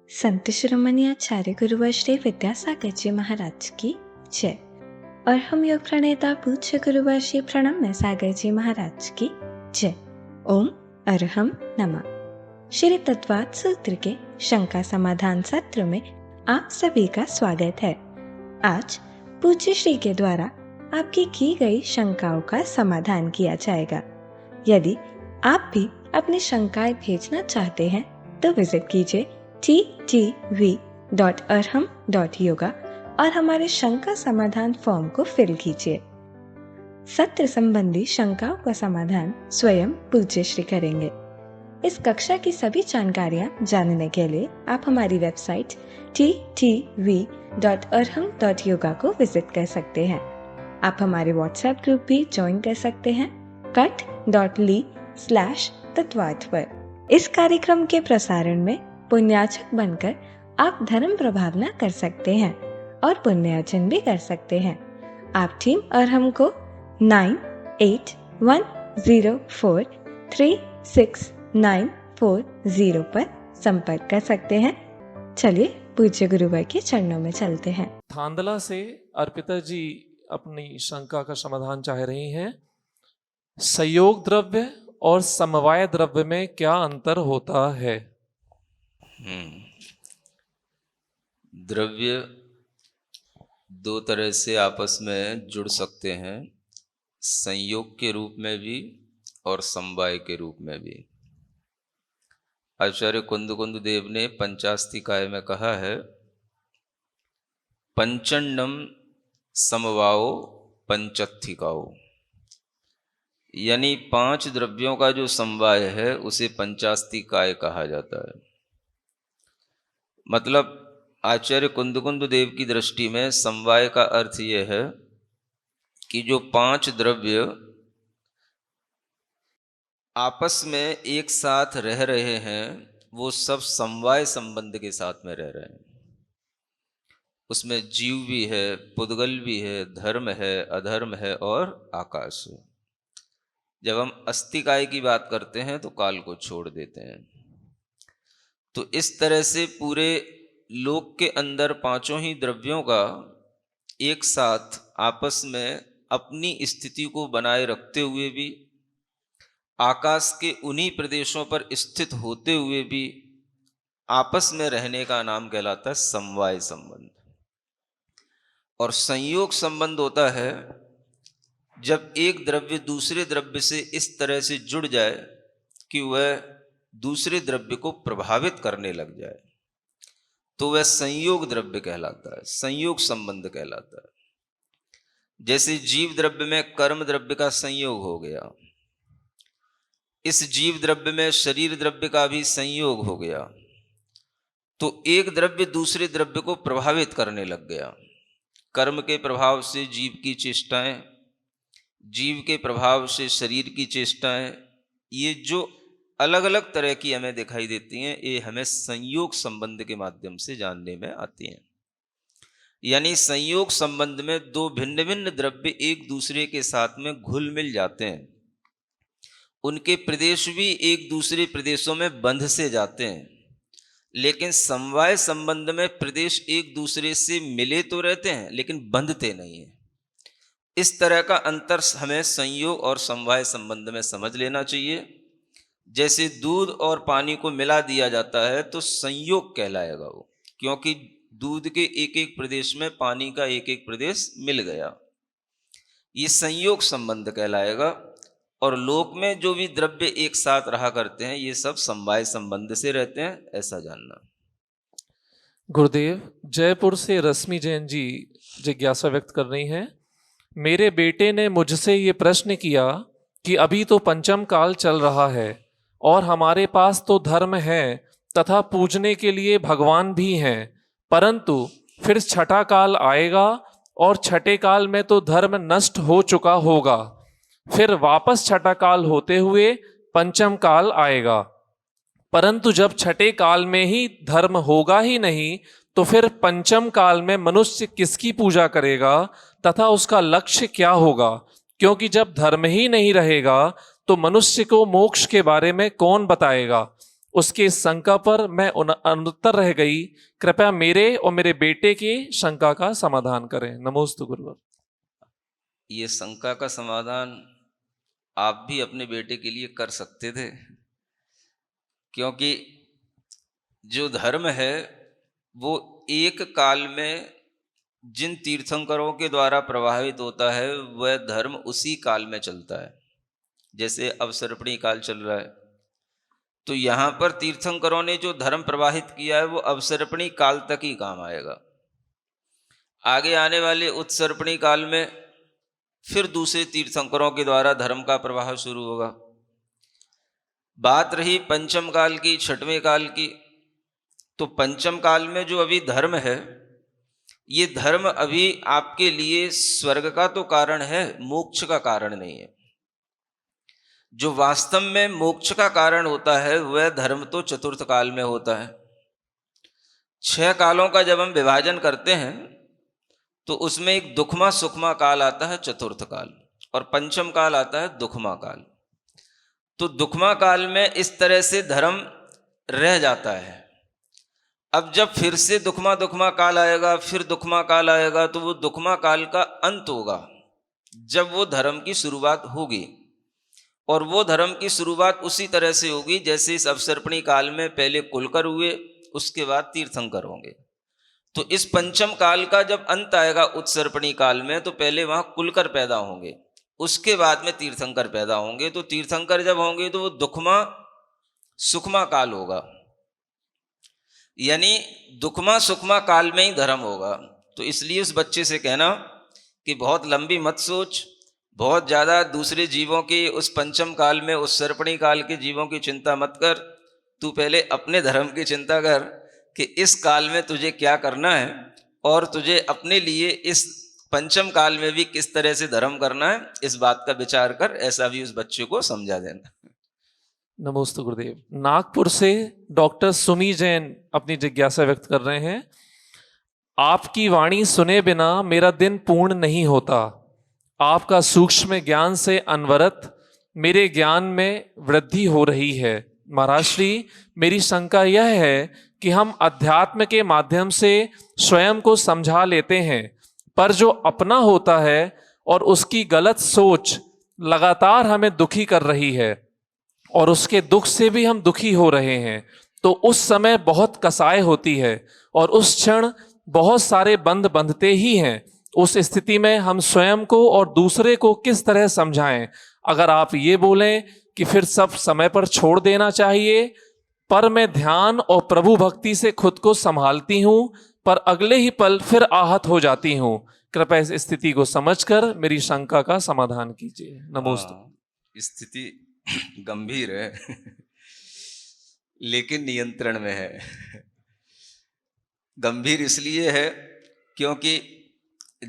संत शिरोमणि आचार्य गुरुवर श्री विद्यासागर जी महाराज की जय। और हम योग प्रणेता पूज्य गुरुवर श्री प्रणम्य सागर जी महाराज की जय। ओम अरहम नमः। श्री तत्वाद सूत्र के शंका समाधान सत्र में आप सभी का स्वागत है। आज पूज्य श्री के द्वारा आपकी की गई शंकाओं का समाधान किया जाएगा। यदि आप भी अपनी शंकाएं भेजना चाहते हैं तो विजिट कीजिए ttv.arham.yoga और हमारे शंका समाधान फॉर्म को फिल कीजिए। सत्र संबंधी शंकाओं का समाधान स्वयं पूज्य श्री करेंगे। इस कक्षा की सभी जानकारियां जानने के लिए आप हमारी वेबसाइट ttv.arham.yoga को विजिट कर सकते हैं। आप हमारे व्हाट्सएप ग्रुप भी ज्वाइन कर सकते हैं cut.ly/तत्वाद पर। इस कार्यक्रम के प्रसारण में पुण्याचक बनकर आप धर्म प्रभावना कर सकते हैं और पुण्यार्जन भी कर सकते हैं। आप टीम अरहम को 9810436940 पर संपर्क कर सकते हैं। चलिए पूज्य गुरुवर के चरणों में चलते हैं। थांदला से अर्पिता जी अपनी शंका का समाधान चाह रही हैं। संयोग द्रव्य और समवाय द्रव्य में क्या अंतर होता है? द्रव्य दो तरह से आपस में जुड़ सकते हैं, संयोग के रूप में भी और समवाय के रूप में भी। आचार्य कुंद देव ने पंचास्तिकाय में कहा है, पंचन्नम समवाओ पंचत्थिकाओ, यानी 5 द्रव्यों का जो समवाय है उसे पंचास्तिकाय कहा जाता है। मतलब आचार्य कुंद देव की दृष्टि में समवाय का अर्थ यह है कि जो 5 द्रव्य आपस में एक साथ रह रहे हैं वो सब समवाय संबंध के साथ में रह रहे हैं। उसमें जीव भी है, पुद्गल भी है, धर्म है, अधर्म है और आकाश है। जब हम अस्तिकाय की बात करते हैं तो काल को छोड़ देते हैं। तो इस तरह से पूरे लोक के अंदर 5 ही द्रव्यों का एक साथ आपस में अपनी स्थिति को बनाए रखते हुए भी, आकाश के उन्हीं प्रदेशों पर स्थित होते हुए भी आपस में रहने का नाम कहलाता है समवाय संबंध। और संयोग संबंध होता है जब एक द्रव्य दूसरे द्रव्य से इस तरह से जुड़ जाए कि वह दूसरे द्रव्य को प्रभावित करने लग जाए, तो वह संयोग द्रव्य कहलाता है, संयोग संबंध कहलाता है। जैसे जीव द्रव्य में कर्म द्रव्य का संयोग हो गया, इस जीव द्रव्य में शरीर द्रव्य का भी संयोग हो गया, तो एक द्रव्य दूसरे द्रव्य को प्रभावित करने लग गया। कर्म के प्रभाव से जीव की चेष्टाएं, जीव के प्रभाव से शरीर की चेष्टाएं, ये जो अलग अलग तरह की हमें दिखाई देती हैं, ये हमें संयोग संबंध के माध्यम से जानने में आती हैं। यानी संयोग संबंध में 2 भिन्न भिन्न द्रव्य एक दूसरे के साथ में घुल मिल जाते हैं, उनके प्रदेश भी एक दूसरे प्रदेशों में बंध से जाते हैं। लेकिन समवाय संबंध में प्रदेश एक दूसरे से मिले तो रहते हैं लेकिन बंधते नहीं हैं। इस तरह का अंतर हमें संयोग और समवाय संबंध में समझ लेना चाहिए। जैसे दूध और पानी को मिला दिया जाता है तो संयोग कहलाएगा वो, क्योंकि दूध के एक एक प्रदेश में पानी का एक एक प्रदेश मिल गया, ये संयोग संबंध कहलाएगा। और लोक में जो भी द्रव्य एक साथ रहा करते हैं ये सब समवाय संबंध से रहते हैं, ऐसा जानना। गुरुदेव, जयपुर से रश्मि जैन जी जिज्ञासा व्यक्त कर रही हैं। मेरे बेटे ने मुझसे ये प्रश्न किया कि अभी तो पंचम काल चल रहा है और हमारे पास तो धर्म है तथा पूजने के लिए भगवान भी हैं, परंतु फिर छठा काल आएगा और छठे काल में तो धर्म नष्ट हो चुका होगा, फिर वापस छठा काल होते हुए पंचम काल आएगा, परंतु जब छठे काल में ही धर्म होगा ही नहीं तो फिर पंचम काल में मनुष्य किसकी पूजा करेगा तथा उसका लक्ष्य क्या होगा? क्योंकि जब धर्म ही नहीं रहेगा तो मनुष्य को मोक्ष के बारे में कौन बताएगा? उसकी इस शंका पर मैं अनुत्तर रह गई। कृपया मेरे और मेरे बेटे की शंका का समाधान करें। नमोस्तु गुरुवर। ये शंका का समाधान आप भी अपने बेटे के लिए कर सकते थे, क्योंकि जो धर्म है वो एक काल में जिन तीर्थंकरों के द्वारा प्रभावित होता है वह धर्म उसी काल में चलता है। जैसे अवसर्पणी काल चल रहा है, तो यहाँ पर तीर्थंकरों ने जो धर्म प्रवाहित किया है वो अवसर्पणी काल तक ही काम आएगा। आगे आने वाले उत्सर्पणी काल में फिर दूसरे तीर्थंकरों के द्वारा धर्म का प्रवाह शुरू होगा। बात रही पंचम काल की, छठवें काल की, तो पंचम काल में जो अभी धर्म है, ये धर्म अभी आपके लिए स्वर्ग का तो कारण है, मोक्ष का कारण नहीं है। जो वास्तव में मोक्ष का कारण होता है वह धर्म तो चतुर्थ काल में होता है। 6 कालों का जब हम विभाजन करते हैं तो उसमें एक दुखमा सुखमा काल आता है चतुर्थ काल, और पंचम काल आता है दुखमा काल। तो दुखमा काल में इस तरह से धर्म रह जाता है। अब जब फिर से दुखमा काल आएगा, फिर दुखमा काल आएगा, तो वो दुखमा काल का अंत होगा जब वो धर्म की शुरुआत होगी। और वो धर्म की शुरुआत उसी तरह से होगी जैसे इस अवसर्पणी काल में पहले कुलकर हुए, उसके बाद तीर्थंकर होंगे। तो इस पंचम काल का जब अंत आएगा उत्सर्पणी काल में, तो पहले वहां कुलकर पैदा होंगे, उसके बाद में तीर्थंकर पैदा होंगे। तो तीर्थंकर जब होंगे तो वो दुखमा सुखमा काल होगा, यानी दुखमा सुखमा काल में ही धर्म होगा। तो इसलिए उस बच्चे से कहना कि बहुत लंबी मत सोच, बहुत ज़्यादा दूसरे जीवों की उस पंचम काल में उस सर्पणी काल के जीवों की चिंता मत कर, तू पहले अपने धर्म की चिंता कर कि इस काल में तुझे क्या करना है और तुझे अपने लिए इस पंचम काल में भी किस तरह से धर्म करना है, इस बात का विचार कर। ऐसा भी उस बच्चे को समझा देना। नमोस्तु गुरुदेव। नागपुर से डॉक्टर सुमी जैन अपनी जिज्ञासा व्यक्त कर रहे हैं। आपकी वाणी सुने बिना मेरा दिन पूर्ण नहीं होता। आपका सूक्ष्म ज्ञान से अनवरत मेरे ज्ञान में वृद्धि हो रही है। महाराज श्री, मेरी शंका यह है कि हम अध्यात्म के माध्यम से स्वयं को समझा लेते हैं, पर जो अपना होता है और उसकी गलत सोच लगातार हमें दुखी कर रही है और उसके दुख से भी हम दुखी हो रहे हैं। तो उस समय बहुत कसाई होती है और उस क्षण बहुत सारे बंध बंधते ही हैं। उस स्थिति में हम स्वयं को और दूसरे को किस तरह समझाएं? अगर आप ये बोलें कि फिर सब समय पर छोड़ देना चाहिए, पर मैं ध्यान और प्रभु भक्ति से खुद को संभालती हूं, पर अगले ही पल फिर आहत हो जाती हूं। कृपया इस स्थिति को समझकर मेरी शंका का समाधान कीजिए। नमोस्तु। स्थिति गंभीर है लेकिन नियंत्रण में है। गंभीर इसलिए है क्योंकि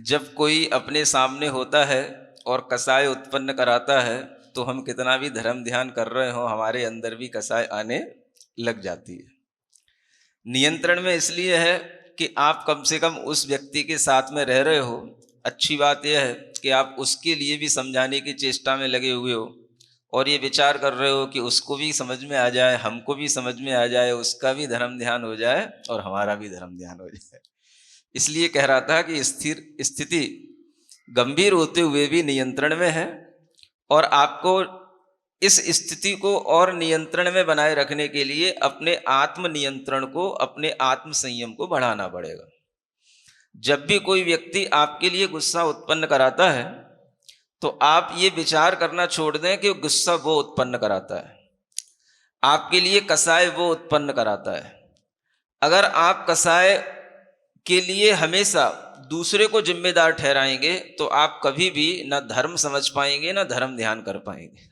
जब कोई अपने सामने होता है और कसाय उत्पन्न कराता है तो हम कितना भी धर्म ध्यान कर रहे हो, हमारे अंदर भी कसाय आने लग जाती है। नियंत्रण में इसलिए है कि आप कम से कम उस व्यक्ति के साथ में रह रहे हो। अच्छी बात यह है कि आप उसके लिए भी समझाने की चेष्टा में लगे हुए हो और ये विचार कर रहे हो कि उसको भी समझ में आ जाए, हमको भी समझ में आ जाए, उसका भी धर्म ध्यान हो जाए और हमारा भी धर्म ध्यान हो जाए। इसलिए कह रहा था कि स्थिर स्थिति गंभीर होते हुए भी नियंत्रण में है और आपको इस स्थिति को और नियंत्रण में बनाए रखने के लिए अपने आत्म नियंत्रण को, अपने आत्म संयम को बढ़ाना पड़ेगा। जब भी कोई व्यक्ति आपके लिए गुस्सा उत्पन्न कराता है तो आप ये विचार करना छोड़ दें कि गुस्सा वो उत्पन्न कराता है, आपके लिए कसाय वो उत्पन्न कराता है। अगर आप कसाय के लिए हमेशा दूसरे को जिम्मेदार ठहराएंगे तो आप कभी भी ना धर्म समझ पाएंगे ना धर्म ध्यान कर पाएंगे।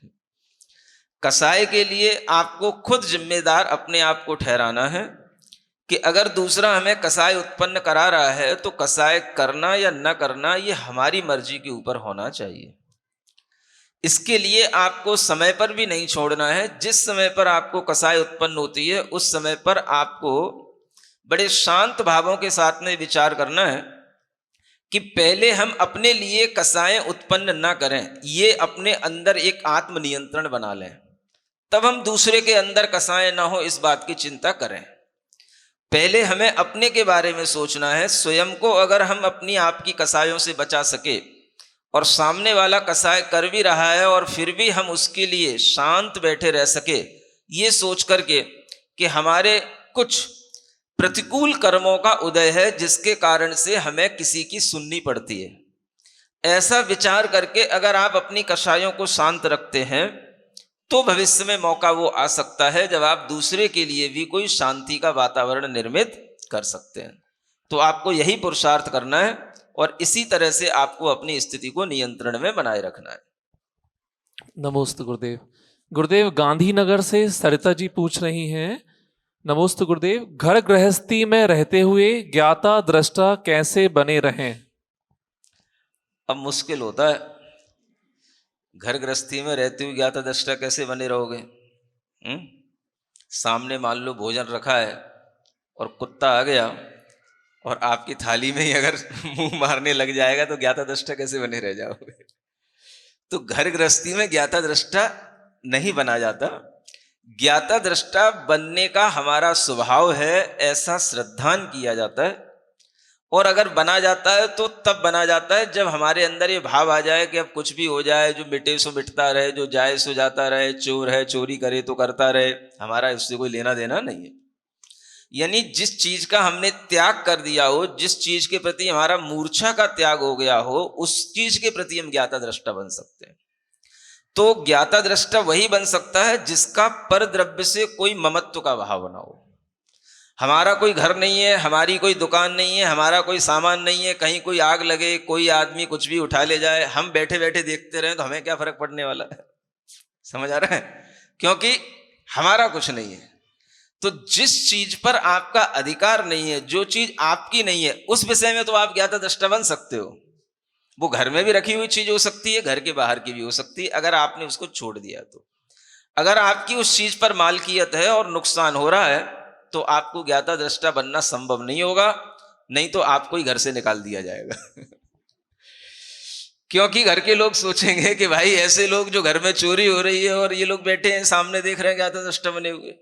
कसाय के लिए आपको खुद जिम्मेदार अपने आप को ठहराना है कि अगर दूसरा हमें कसाय उत्पन्न करा रहा है तो कसाय करना या न करना ये हमारी मर्जी के ऊपर होना चाहिए। इसके लिए आपको समय पर भी नहीं छोड़ना है। जिस समय पर आपको कसाय उत्पन्न होती है उस समय पर आपको बड़े शांत भावों के साथ में विचार करना है कि पहले हम अपने लिए कसाय उत्पन्न ना करें, ये अपने अंदर एक आत्म नियंत्रण बना लें। तब हम दूसरे के अंदर कसाय ना हो इस बात की चिंता करें। पहले हमें अपने के बारे में सोचना है। स्वयं को अगर हम अपनी आप की कसायों से बचा सके और सामने वाला कसाय कर भी रहा है और फिर भी हम उसके लिए शांत बैठे रह सके, ये सोच करके कि हमारे कुछ प्रतिकूल कर्मों का उदय है जिसके कारण से हमें किसी की सुननी पड़ती है, ऐसा विचार करके अगर आप अपनी कसायों को शांत रखते हैं तो भविष्य में मौका वो आ सकता है जब आप दूसरे के लिए भी कोई शांति का वातावरण निर्मित कर सकते हैं। तो आपको यही पुरुषार्थ करना है और इसी तरह से आपको अपनी स्थिति को नियंत्रण में बनाए रखना है। नमोस्तु गुरुदेव। गुरुदेव, गांधीनगर से सरिता जी पूछ रही हैं, नमोस्तु गुरुदेव, घर गृहस्थी में रहते हुए ज्ञाता दृष्टा कैसे बने रहें? अब मुश्किल होता है, घर गृहस्थी में रहते हुए ज्ञाता दृष्टा कैसे बने रहोगे? सामने मान लो भोजन रखा है और कुत्ता आ गया और आपकी थाली में ही अगर मुंह मारने लग जाएगा तो ज्ञाता दृष्टा कैसे बने रह जाओगे? तो घर गृहस्थी में ज्ञाता दृष्टा नहीं बना जाता। ज्ञाता दृष्टा बनने का हमारा स्वभाव है, ऐसा श्रद्धान किया जाता है। और अगर बना जाता है तो तब बना जाता है जब हमारे अंदर ये भाव आ जाए कि अब कुछ भी हो जाए, जो मिटे सो मिटता रहे, जो जाए सो जाता रहे, चोर है चोरी करे तो करता रहे, हमारा इससे कोई लेना देना नहीं है। यानी जिस चीज का हमने त्याग कर दिया हो, जिस चीज के प्रति हमारा मूर्छा का त्याग हो गया हो, उस चीज के प्रति हम ज्ञाता दृष्टा बन सकते हैं। तो ज्ञाता दृष्टा वही बन सकता है जिसका पर द्रव्य से कोई ममत्व का भाव ना हो। हमारा कोई घर नहीं है, हमारी कोई दुकान नहीं है, हमारा कोई सामान नहीं है, कहीं कोई आग लगे, कोई आदमी कुछ भी उठा ले जाए, हम बैठे बैठे देखते रहे तो हमें क्या फर्क पड़ने वाला है? समझ आ रहा है? क्योंकि हमारा कुछ नहीं है। तो जिस चीज पर आपका अधिकार नहीं है, जो चीज आपकी नहीं है, उस विषय में तो आप ज्ञाता दृष्टा बन सकते हो। वो घर में भी रखी हुई चीज हो सकती है, घर के बाहर की भी हो सकती है, अगर आपने उसको छोड़ दिया तो। अगर आपकी उस चीज पर मालकियत है और नुकसान हो रहा है तो आपको ज्ञाता दृष्टा बनना संभव नहीं होगा, नहीं तो आपको ही घर से निकाल दिया जाएगा। क्योंकि घर के लोग सोचेंगे कि भाई ऐसे लोग जो घर में चोरी हो रही है और ये लोग बैठे हैं सामने देख रहे हैं ज्ञाता दृष्टा बने हुए।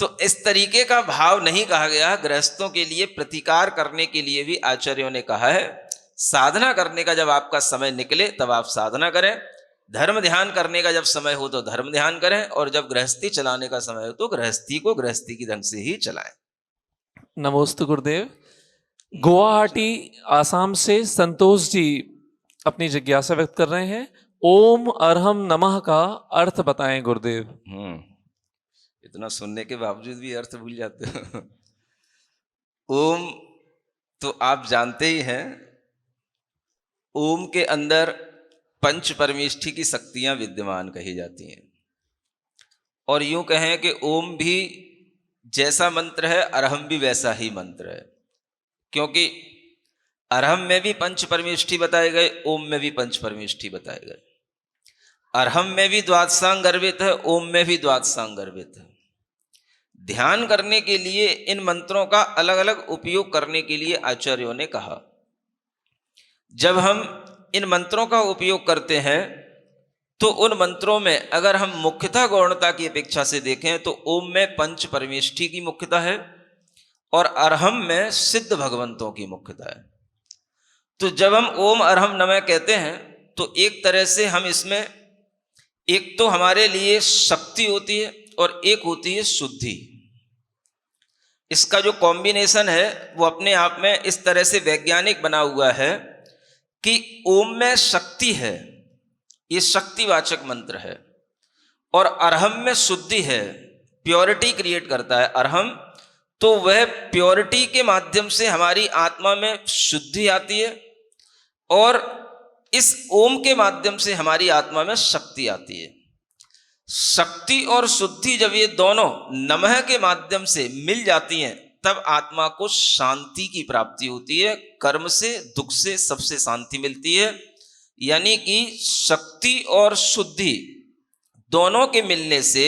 तो इस तरीके का भाव नहीं कहा गया। गृहस्थों के लिए प्रतिकार करने के लिए भी आचार्यों ने कहा है, साधना करने का जब आपका समय निकले तब आप साधना करें, धर्म ध्यान करने का जब समय हो तो धर्म ध्यान करें, और जब गृहस्थी चलाने का समय हो तो गृहस्थी को गृहस्थी की ढंग से ही चलाएं। नमोस्तु गुरुदेव। गुवाहाटी आसाम से संतोष जी अपनी जिज्ञासा व्यक्त कर रहे हैं, ओम अरहम नमः का अर्थ बताएं गुरुदेव। इतना सुनने के बावजूद भी अर्थ भूल जाते हो। ओम तो आप जानते ही हैं, ओम के अंदर पंच परमेष्ठी की शक्तियां विद्यमान कही जाती हैं। और यूं कहें कि ओम भी जैसा मंत्र है, अरहम भी वैसा ही मंत्र है। क्योंकि अरहम में भी पंच परमेष्ठी बताए गए, ओम में भी पंच परमेष्ठी बताए गए। अरहम में भी द्वादशांग गर्भित है, ओम में भी द्वादशांग गर्भित है। ध्यान करने के लिए इन मंत्रों का अलग अलग उपयोग करने के लिए आचार्यों ने कहा। जब हम इन मंत्रों का उपयोग करते हैं तो उन मंत्रों में अगर हम मुख्यता गौणता की अपेक्षा से देखें तो ओम में पंच परमेष्ठी की मुख्यता है और अरहम में सिद्ध भगवंतों की मुख्यता है। तो जब हम ओम अरहम नमः कहते हैं तो एक तरह से हम इसमें एक तो हमारे लिए शक्ति होती है और एक होती है शुद्धि। इसका जो कॉम्बिनेशन है वो अपने आप में इस तरह से वैज्ञानिक बना हुआ है कि ओम में शक्ति है, ये शक्तिवाचक मंत्र है, और अरहम में शुद्धि है, प्योरिटी क्रिएट करता है अरहम। तो वह प्योरिटी के माध्यम से हमारी आत्मा में शुद्धि आती है और इस ओम के माध्यम से हमारी आत्मा में शक्ति आती है। शक्ति और शुद्धि जब ये दोनों नमः के माध्यम से मिल जाती हैं तब आत्मा को शांति की प्राप्ति होती है। कर्म से, दुख से, सबसे शांति मिलती है। यानी कि शक्ति और शुद्धि दोनों के मिलने से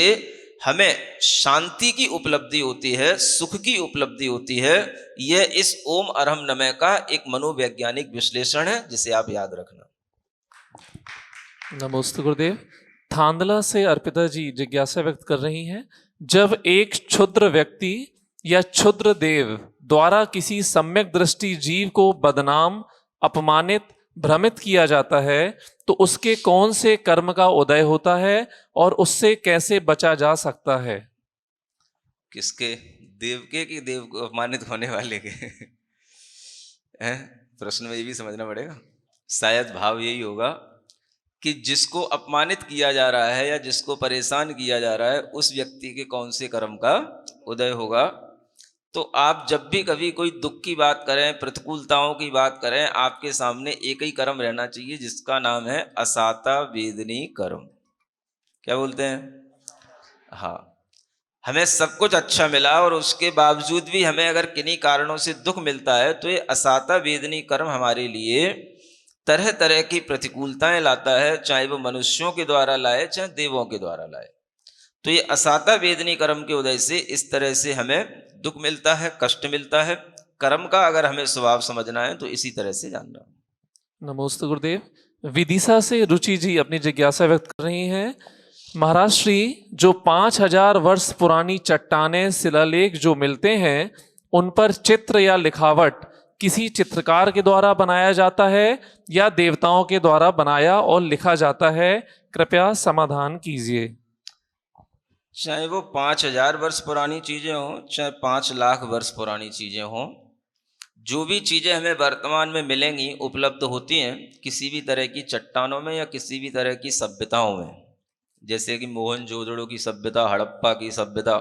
हमें शांति की उपलब्धि होती है, सुख की उपलब्धि होती है। यह इस ओम अरहम नमः का एक मनोवैज्ञानिक विश्लेषण है जिसे आप याद रखना। नमोस्तु गुरुदेव। थांदला से अर्पिता जी जिज्ञासा व्यक्त कर रही हैं, जब एक क्षुद्र व्यक्ति या क्षुद्र देव द्वारा किसी सम्यक दृष्टि जीव को बदनाम, अपमानित, भ्रमित किया जाता है तो उसके कौन से कर्म का उदय होता है और उससे कैसे बचा जा सकता है? किसके? देव के कि देव को अपमानित होने वाले के? हैं? प्रश्न में ये भी समझना पड़ेगा। शायद भाव यही होगा कि जिसको अपमानित किया जा रहा है या जिसको परेशान किया जा रहा है उस व्यक्ति के कौन से कर्म का उदय होगा। तो आप जब भी कभी कोई दुख की बात करें, प्रतिकूलताओं की बात करें, आपके सामने एक ही कर्म रहना चाहिए जिसका नाम है असाता वेदनी कर्म। क्या बोलते हैं? हाँ, हमें सब कुछ अच्छा मिला और उसके बावजूद भी हमें अगर किन्हीं कारणों से दुख मिलता है तो ये असाता वेदनी कर्म हमारे लिए तरह तरह की प्रतिकूलताएं लाता है, चाहे वो मनुष्यों के द्वारा लाए चाहे देवों के द्वारा लाए। तो ये असाता वेदनी कर्म के उदय से इस तरह से हमें दुख मिलता है, कष्ट मिलता है। कर्म का अगर हमें स्वभाव समझना है तो इसी तरह से जानना। नमोस्तु गुरुदेव। विदिशा से रुचि जी अपनी जिज्ञासा व्यक्त कर रही हैं, महाराज श्री, जो 5000 वर्ष पुरानी चट्टानें, शिलालेख जो मिलते हैं उन पर चित्र या लिखावट किसी चित्रकार के द्वारा बनाया जाता है या देवताओं के द्वारा बनाया और लिखा जाता है? कृपया समाधान कीजिए। चाहे वो 5000 वर्ष पुरानी चीजें हों चाहे 5 लाख वर्ष पुरानी चीजें हों, जो भी चीजें हमें वर्तमान में मिलेंगी, उपलब्ध होती हैं किसी भी तरह की चट्टानों में या किसी भी तरह की सभ्यताओं में, जैसे कि मोहनजोदड़ो की सभ्यता, हड़प्पा की सभ्यता,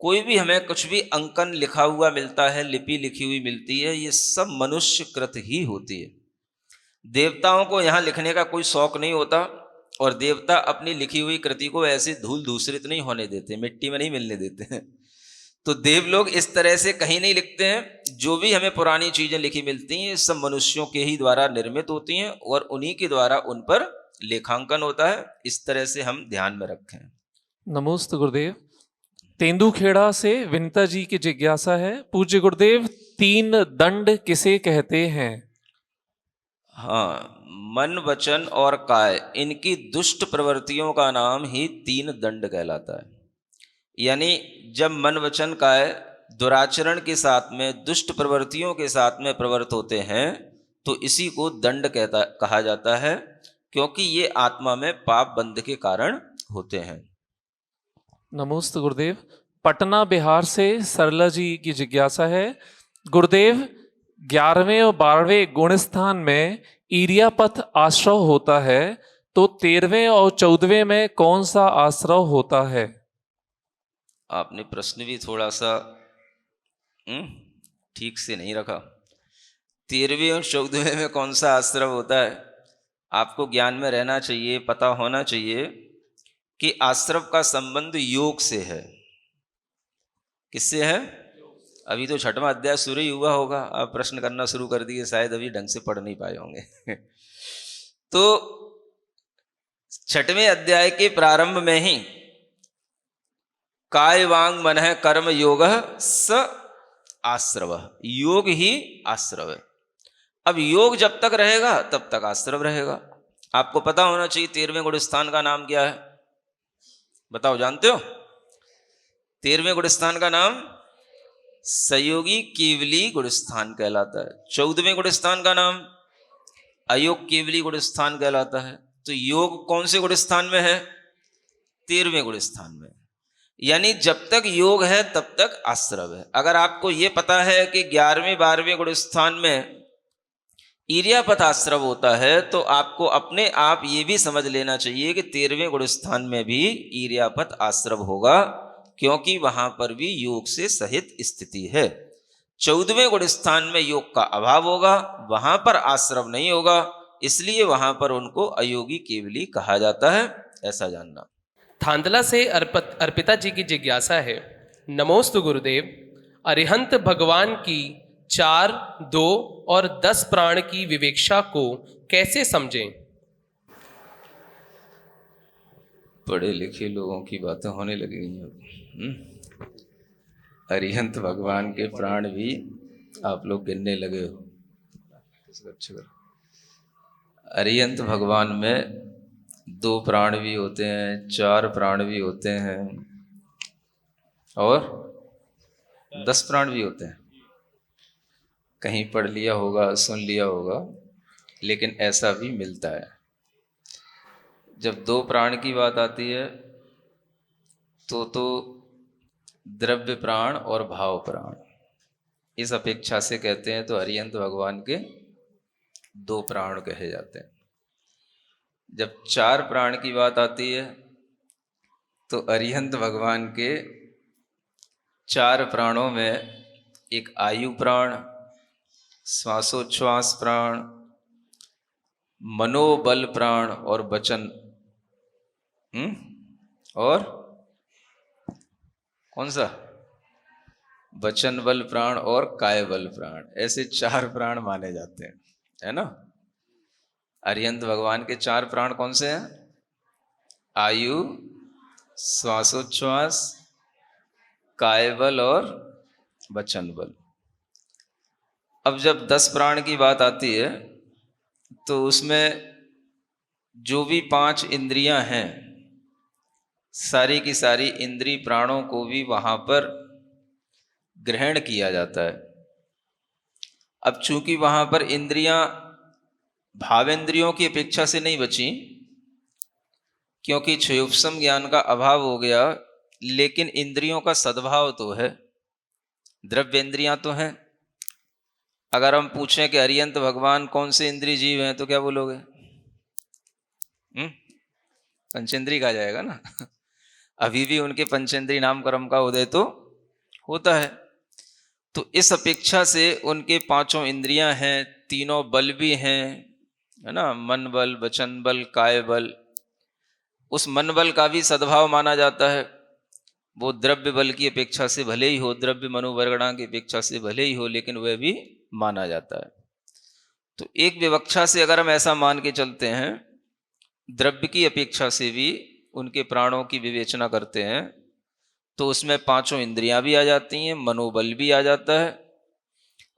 कोई भी हमें कुछ भी अंकन लिखा हुआ मिलता है, लिपि लिखी हुई मिलती है, ये सब मनुष्य कृत ही होती है। देवताओं को यहाँ लिखने का कोई शौक नहीं होता और देवता अपनी लिखी हुई कृति को ऐसे धूल दूसरित नहीं होने देते, मिट्टी में नहीं मिलने देते हैं। तो देव लोग इस तरह से कहीं नहीं लिखते हैं। जो भी हमें पुरानी चीजें लिखी मिलती हैं सब मनुष्यों के ही द्वारा निर्मित होती हैं और उन्हीं के द्वारा उन पर लेखांकन होता है। इस तरह से हम ध्यान में रखें। नमोस्तु गुरुदेव। तेंदुखेड़ा से विनीता जी की जिज्ञासा है, पूज्य गुरुदेव, 3 दंड किसे कहते हैं? हाँ, मन, वचन और काय, इनकी दुष्ट प्रवृत्तियों का नाम ही 3 दंड कहलाता है। यानी जब मन, वचन, काय दुराचरण के साथ में, दुष्ट प्रवृत्तियों के साथ में प्रवृत्त होते हैं तो इसी को दंड कहा जाता है, क्योंकि ये आत्मा में पाप बंध के कारण होते हैं। नमोस्तु गुरुदेव। पटना बिहार से सरला जी की जिज्ञासा है, गुरुदेव, 11वें और 12वें गुणस्थान में ईर्यापथ आश्रव होता है तो 13वें और 14वें में कौन सा आश्रव होता है? आपने प्रश्न भी थोड़ा सा ठीक से नहीं रखा। 13वें और 14वें में कौन सा आश्रव होता है? आपको ज्ञान में रहना चाहिए, पता होना चाहिए कि आश्रव का संबंध योग से है। किससे है? अभी तो 6वां अध्याय शुरू ही हुआ होगा, आप प्रश्न करना शुरू कर दिए, शायद अभी ढंग से पढ़ नहीं पाए होंगे। तो 6वें अध्याय के प्रारंभ में ही काय वांग मन है कर्म योग स आश्रव, योग ही आश्रव है। अब योग जब तक रहेगा तब तक आश्रव रहेगा। आपको पता होना चाहिए 13वें गुणस्थान का नाम क्या है? बताओ, जानते हो? 13वें गुणस्थान का नाम संयोगी केवली गुणस्थान कहलाता है। 14वें गुणस्थान का नाम अयोग केवली गुणस्थान कहलाता है। तो योग कौन से गुणस्थान में है? 13वें गुणस्थान में। यानी जब तक योग है तब तक आश्रव है। अगर आपको यह पता है कि 11वें 12वें गुणस्थान में ईर्यापथ आश्रव होता है तो आपको अपने आप ये भी समझ लेना चाहिए कि 13वें गुणस्थान में भी ईर्यापथ आश्रव होगा, क्योंकि वहां पर भी योग से सहित स्थिति है। 14वें गुणस्थान में योग का अभाव होगा, वहां पर आश्रव नहीं होगा, इसलिए वहां पर उनको अयोगी केवली कहा जाता है, ऐसा जानना। थांदला से अर्पिता जी की जिज्ञासा है, नमोस्तु गुरुदेव, अरिहंत भगवान की 4, 2 और 10 प्राण की विवेक्षा को कैसे समझें? पढ़े लिखे लोगों की बातें होने लगी हैं। अरिहंत भगवान के प्राण भी आप लोग गिनने लगे हो। अरिहंत भगवान में 2 प्राण भी होते हैं, 4 प्राण भी होते हैं और 10 प्राण भी होते हैं। कहीं पढ़ लिया होगा, सुन लिया होगा, लेकिन ऐसा भी मिलता है। जब 2 प्राण की बात आती है तो द्रव्य प्राण और भाव प्राण, इस अपेक्षा से कहते हैं तो हरिहंत भगवान के 2 प्राण कहे जाते हैं। जब 4 प्राण की बात आती है तो अरिहंत भगवान के 4 प्राणों में एक आयु प्राण, श्वासोच्छ्वास प्राण, मनोबल प्राण और वचन और कौन सा, वचन बल प्राण और काय बल प्राण, ऐसे 4 प्राण माने जाते हैं, है ना। अरिहंत भगवान के 4 प्राण कौन से हैं? आयु, श्वासोच्छ्वास, काय बल और वचन बल। अब जब 10 प्राण की बात आती है तो उसमें जो भी 5 इंद्रियां हैं, सारी की सारी इंद्रिय प्राणों को भी वहां पर ग्रहण किया जाता है। अब चूंकि वहां पर इंद्रियां भावेंद्रियों की अपेक्षा से नहीं बची, क्योंकि क्षयोपशम ज्ञान का अभाव हो गया, लेकिन इंद्रियों का सद्भाव तो है, द्रव्येंद्रियां तो हैं। अगर हम पूछें कि अरिहंत भगवान कौन से इंद्रिय जीव हैं तो क्या बोलोगे? पंचेंद्रिय कहा जाएगा ना। अभी भी उनके पंचेंद्रिय नाम कर्म का उदय तो होता है। तो इस अपेक्षा से उनके 5 इंद्रियां हैं, 3 बल भी हैं, है ना, मन बल, वचन बल, काय बल। उस मन बल का भी सद्भाव माना जाता है। वो द्रव्य बल की अपेक्षा से भले ही हो, द्रव्य मनोवर्गणा की अपेक्षा से भले ही हो, लेकिन वह भी माना जाता है। तो एक विवक्षा से अगर हम ऐसा मान के चलते हैं, द्रव्य की अपेक्षा से भी उनके प्राणों की विवेचना करते हैं, तो उसमें 5 इंद्रियां भी आ जाती हैं, मनोबल भी आ जाता है।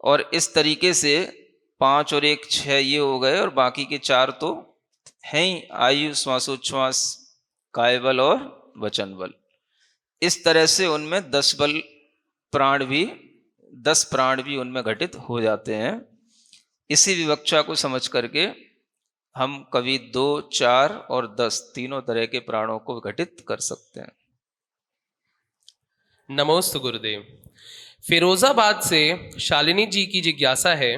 और इस तरीके से 5 और 1 6 ये हो गए, और बाकी के 4 तो हैं ही, आयु, श्वासोच्छ्वास, काय बल और वचन बल। इस तरह से उनमें 10 प्राण भी उनमें घटित हो जाते हैं। इसी विवक्षा को समझ करके हम कभी 2, 4 और 10 तीनों तरह के प्राणों को घटित कर सकते हैं। नमोस्तु गुरुदेव। फिरोजाबाद से शालिनी जी की जिज्ञासा है,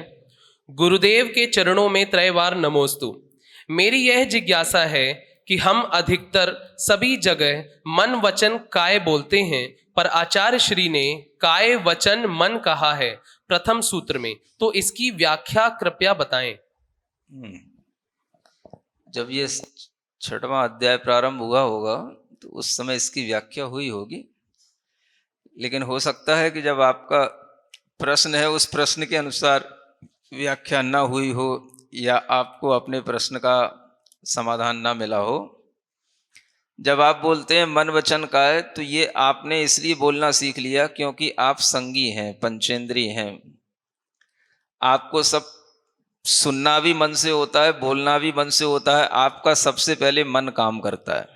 गुरुदेव के चरणों में त्रयवार नमोस्तु। मेरी यह जिज्ञासा है कि हम अधिकतर सभी जगह मन वचन काय बोलते हैं, पर आचार्य श्री ने काय वचन मन कहा है प्रथम सूत्र में, तो इसकी व्याख्या कृपया बताएं। जब ये 6वां अध्याय प्रारंभ हुआ होगा तो उस समय इसकी व्याख्या हुई होगी, लेकिन हो सकता है कि जब आपका प्रश्न है उस प्रश्न के अनुसार व्याख्या ना हुई हो, या आपको अपने प्रश्न का समाधान ना मिला हो। जब आप बोलते हैं मन वचन काय, तो ये आपने इसलिए बोलना सीख लिया क्योंकि आप संगी हैं, पंचेंद्रिय हैं। आपको सब सुनना भी मन से होता है, बोलना भी मन से होता है। आपका सबसे पहले मन काम करता है।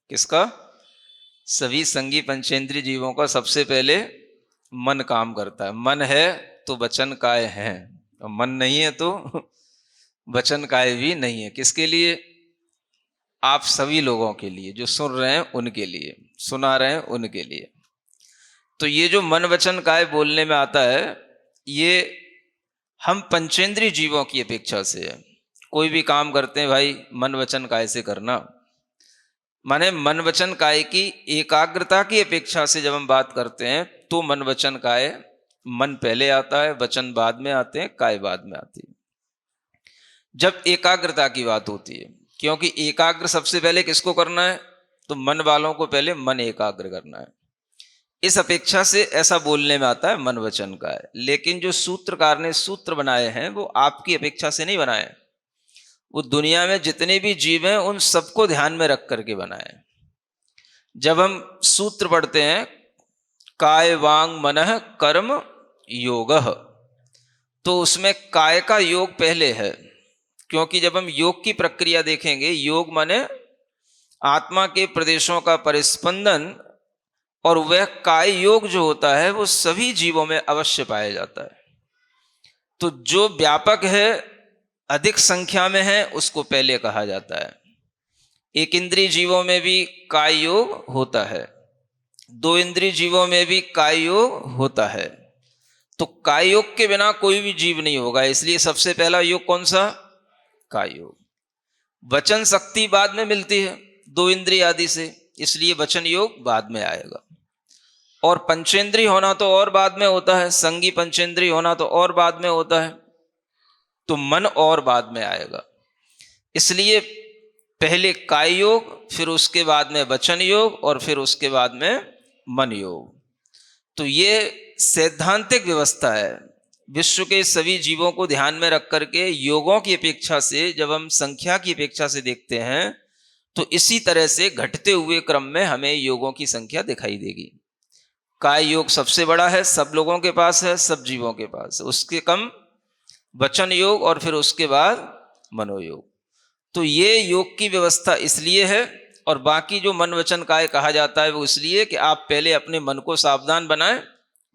किसका? सभी संगी पंचेंद्रिय जीवों का सबसे पहले मन काम करता है। मन है तो वचन काय है, और मन नहीं है तो वचन काय भी नहीं है। किसके लिए? आप सभी लोगों के लिए, जो सुन रहे हैं उनके लिए, सुना रहे हैं उनके लिए। तो ये जो मन वचन काय बोलने में आता है, ये हम पंचेंद्रिय जीवों की अपेक्षा से है। कोई भी काम करते हैं भाई, मन वचन काय से करना, माने मन वचन काय की एकाग्रता की अपेक्षा से जब हम बात करते हैं तो मन वचन काय, मन पहले आता है, वचन बाद में आते हैं, काय बाद में आती है। जब एकाग्रता की बात होती है, क्योंकि एकाग्र सबसे पहले किसको करना है? तो मन वालों को पहले मन एकाग्र करना है। इस अपेक्षा से ऐसा बोलने में आता है मन वचन काय। लेकिन जो सूत्रकार ने सूत्र बनाए हैं वो आपकी अपेक्षा से नहीं बनाए, वो दुनिया में जितने भी जीव हैं उन सबको ध्यान में रख करके बनाए। जब हम सूत्र पढ़ते हैं काय वांग मनः कर्म योगः, तो उसमें काय का योग पहले है क्योंकि जब हम योग की प्रक्रिया देखेंगे, योग माने आत्मा के प्रदेशों का परिस्पंदन, और वह काय योग जो होता है वो सभी जीवों में अवश्य पाया जाता है। तो जो व्यापक है, अधिक संख्या में है, उसको पहले कहा जाता है। एक इंद्रिय जीवों में भी काय योग होता है, दो इंद्रिय जीवों में भी काय योग होता है। तो काय योग के बिना कोई भी जीव नहीं होगा, इसलिए सबसे पहला योग कौन सा? काय योग। वचन शक्ति बाद में मिलती है दो इंद्रिय आदि से, इसलिए वचन योग बाद में आएगा। और पंचेंद्रिय होना तो और बाद में होता है, संगी पंचेंद्रिय होना तो और बाद में होता है, तो मन और बाद में आएगा। इसलिए पहले काय योग, फिर उसके बाद में वचन योग, और फिर उसके बाद में मन योग। तो ये सैद्धांतिक व्यवस्था है। विश्व के सभी जीवों को ध्यान में रख करके योगों की अपेक्षा से, जब हम संख्या की अपेक्षा से देखते हैं, तो इसी तरह से घटते हुए क्रम में हमें योगों की संख्या दिखाई देगी। काय योग सबसे बड़ा है, सब लोगों के पास है, सब जीवों के पास, उसके कम वचन योग, और फिर उसके बाद मनोयोग। तो ये योग की व्यवस्था इसलिए है, और बाकी जो मन वचन काय कहा जाता है वो इसलिए कि आप पहले अपने मन को सावधान बनाएं,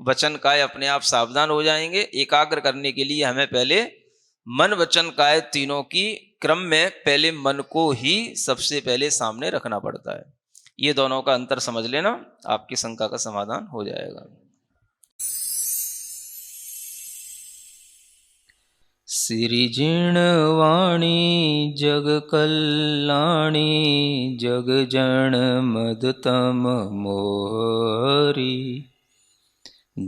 वचन काय अपने आप सावधान हो जाएंगे। एकाग्र करने के लिए हमें पहले मन वचन काय तीनों की क्रम में पहले मन को ही सबसे पहले सामने रखना पड़ता है। ये दोनों का अंतर समझ लेना, आपकी शंका का समाधान हो जाएगा। सिरिजिणवाणी जग कल्याणी जग जन मदतम मोहरी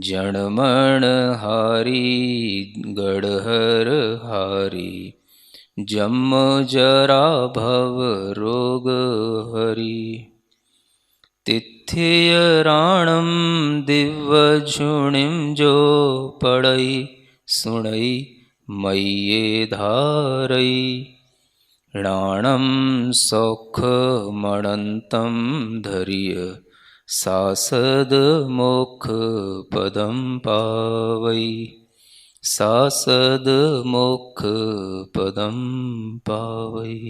जनमण हारी गढ़हर हारी जम जरा भव रोग हरी तिथ्य राणम दिव्य झुणिम जो पड़ई सुणई मय्ये धारई राणम सौख मणंतम धर्य सासद मोक्ष पदम पावई सासद मोक्ष पदम पावई।